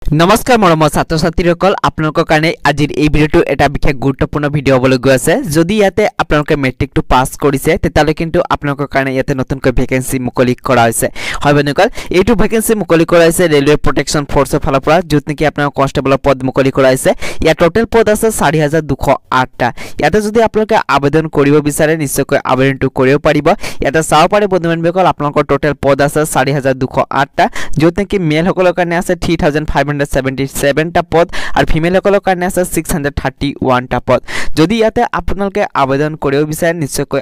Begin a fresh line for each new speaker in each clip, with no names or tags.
নমস্কাৰ মৰমৰ ছাত্ৰ ছাত্ৰীসকল আপোনালোকৰ কাৰণে আজিৰ এই ভিডিঅটো এটা বিশেষ গুৰুত্বপূৰ্ণ ভিডিঅ হ'বলৈ গৈ আছে যদি ইয়াতে আপোনালোকে মেট্ৰিকটো পাছ কৰিছে তেতিয়ালে কিন্তু আপোনালোকৰ কাৰণে ইয়াতে নতুনকৈ ভ্যাকেন্সি মুকলি কৰা হৈছে হয় বন্ধুসকল এইটো ভ্যাকেন্সি মুকলি কৰা হৈছে ৰেলৱে প্ৰটেকচন ফৰ্চৰ ফালৰ পৰা য'ত নেকি আপোনালোক কনষ্টেবলৰ পদ মুকলি কৰা হৈছে ইয়াৰ টোটেল পদ আছে 4208টা ইয়াতে যদি আপোনালোকে আবেদন কৰিব বিচাৰে নিশ্চয়কৈ আবেদনটো কৰিব পাৰিব ইয়াতে চাও পাৰে বন্ধুসকল আপোনালোকৰ টোটেল পদ আছে 4208টা য'ত নেকি মেল সকলৰ কাৰণে আছে 3577 টা পদ আৰু ফিমেল সকলৰ কাৰণে আছে 631 টা পদ যদি ইয়াতে আপোনালোকে আবেদন কৰিব বিচাৰে নিশ্চয়কৈ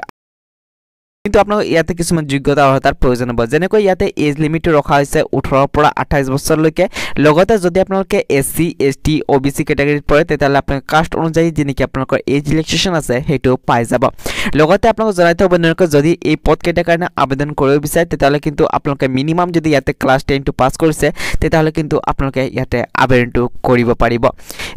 কিন্তু আপোনালোক ইয়াতে কিছুমান যোগ্যতা অৰ্হতাৰ প্ৰয়োজন হ'ব যেনেকৈ ইয়াতে এজ লিমিট ৰখা হৈছে 18 পৰা 28 বছৰলৈকে লগতে যদি আপোনালোকে এসসি এসটি ওবিসি ক্যাটাগৰীত পৰে তেতিয়ালে আপোনালোক কাষ্ট অনুযায়ী যেনেকি আপোনালোকৰ এজ ৰিলেক্সেশন আছে হেতু পাই যাব লগতে আপোনালোক জনাই থব বন্ধুসকল যদি এই পদ কেইটাৰ কাৰণে আবেদন কৰিব বিচাৰে তেতিয়ালে কিন্তু আপোনালোকে মিনিমাম যদি ইয়াতে ক্লাস 10 টো পাস কৰিছে তেতিয়ালে কিন্তু আপোনালোকে ইয়াতে আবেদনটো কৰিব পাৰিব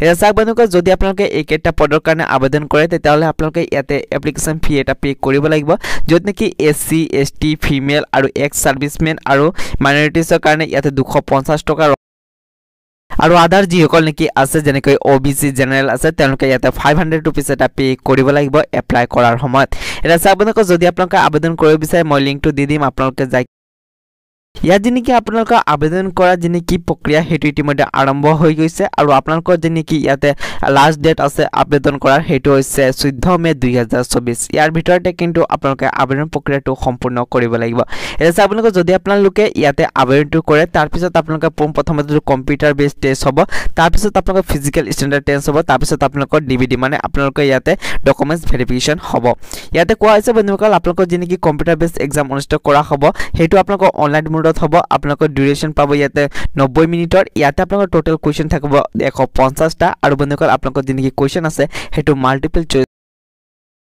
এটা চাক বন্ধুসকল যদি আপোনালোকে এই কেইটা পদৰ কাৰণে আবেদন কৰে তেতিয়ালে আপোনালোকে ইয়াতে এপ্লিকেশন ফি এটা পে কৰিব লাগিব য'ত নেকি এসসি এসটি ফিমেল আৰু এক্স সাৰ্ভিসমেন আৰু মাইনৰিটিছৰ কাৰণে ইয়াতে 250 টকা আৰু আদাৰ যিসকল নেকি আছে যেনেকৈ ওবিসি জেনাৰেল আছে তেওঁলোকে ইয়াতে 500 रुपीस এটা পে কৰিব লাগিব এপ্লাই কৰাৰ সময়ত এটা চাবনক যদি আপোনালোকে আবেদন কৰিব বিচাৰে মই লিংকটো দি দিম আপোনালোকে যাই ইয়াত যেনেকি আপোনালোকৰ আবেদন কৰা যেনেকি প্ৰক্ৰিয়া হেতু ইতিমধ্যে আৰম্ভ হৈ গৈছে আৰু আপোনালোকৰ যেনেকি ইয়াতে লাষ্ট ডেট আছে আবেদন কৰাৰ হেতু হৈছে 14 মে 2024 ইয়াৰ ভিতৰতে কিন্তু আপোনালোকে আবেদন প্ৰক্ৰিয়াটো সম্পূৰ্ণ কৰিব লাগিব এটা আপোনালোকে যদি আপোনালোকে ইয়াতে আবেদনটো কৰে তাৰ পিছত আপোনালোকে প্ৰথমতে কম্পিউটাৰ বেস টেষ্ট হ'ব তাৰ পিছত আপোনালোকৰ ফিজিক্যাল ষ্টেণ্ডাৰ্ড টেষ্ট হ'ব তাৰ পিছত আপোনালোকৰ ডিভিডি মানে আপোনালোকৰ ইয়াতে ডকুমেন্টস ভেৰিফিকেশন হ'ব ইয়াতে কোৱা হৈছে বন্ধুসকল আপোনালোকৰ যেনেকি কম্পিউটাৰ বেস এক্সাম অনুষ্ঠিত কৰা হ'ব হেতু আপোনালোকৰ অনলাইন মোড হবো আপোনালোকৰ ডিউৰেচন পাব ইয়াতে 90 মিনিটৰ ইয়াতে আপোনালোকৰ টোটাল কোৱেশ্চন থাকিব 150 টা আৰু বন্ধুসকল আপোনালোকৰ যেনেকি কোৱেশ্চন আছে হেতু মাল্টিপল চইচ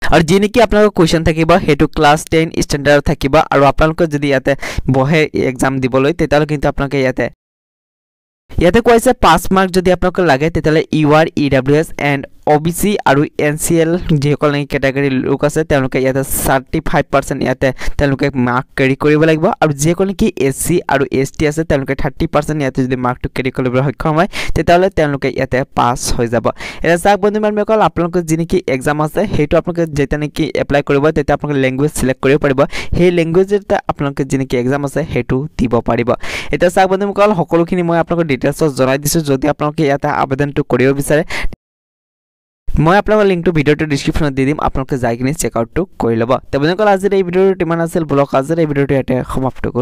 আৰু যেনেকি আপোনালোকৰ কোৱেশ্চন থাকিব হেতু ক্লাস 10 ষ্টেণ্ডাৰ্ড থাকিব আৰু আপোনালোকৰ যদি ইয়াতে বহে এক্সাম দিবলৈ তেতিয়ালে কিন্তু আপোনালোকে ইয়াতে কৈছে 5 মাৰ্ক যদি আপোনালোক লাগে তেতিয়ালে ইউআৰ ইডব্লিউএছ এণ্ড ওবিসি আৰু এনসিএল যেসকল নেকি ক্যাটাগৰী লোক আছে তেওঁলোকে ইয়াতে 35% ইয়াতে তেওঁলোকে মাৰ্ক ক্যাৰি কৰিব লাগিব আৰু যেসকল নেকি এসসি আৰু এসটি আছে তেওঁলোকে 30% ইয়াতে যদি মাৰ্কটো ক্যাৰি কৰিবলৈ সক্ষম হয় তেতিয়ালে তেওঁলোকে ইয়াতে পাস হৈ যাব এটা চাক বন্ধুসকল আপোনালোকৰ যেনেকি এক্সাম আছে হেতু আপোনালোকে যেটা নেকি এপ্লাই কৰিব তেতিয়া আপোনালোকে ল্যাঙ্গুৱেজ সিলেক্ট কৰিব পাৰিব সেই ল্যাঙ্গুৱেজতে আপোনালোকে যেনেকি এক্সাম আছে হেতু দিব পাৰিব এটা চাক বন্ধুসকল সকলোখিনি মই আপোনালোকৰ ডিটেইলছ জনাই দিছো যদি আপোনালোকে ইয়াতে আবেদনটো কৰিব বিচাৰে মই আপোনালোকৰ লিংকটো ভিডিওটো ডেসক্ৰিপচনত দি দিম আপোনালোকে যাই কিনে চেক আউটটো কৰি ল'ব তে বন্ধুসকল আজিৰ এই ভিডিওটো ইমান আছিল ব্লগ আজিৰ এই ভিডিওটো ইয়াতে সমাপ্ত কৰো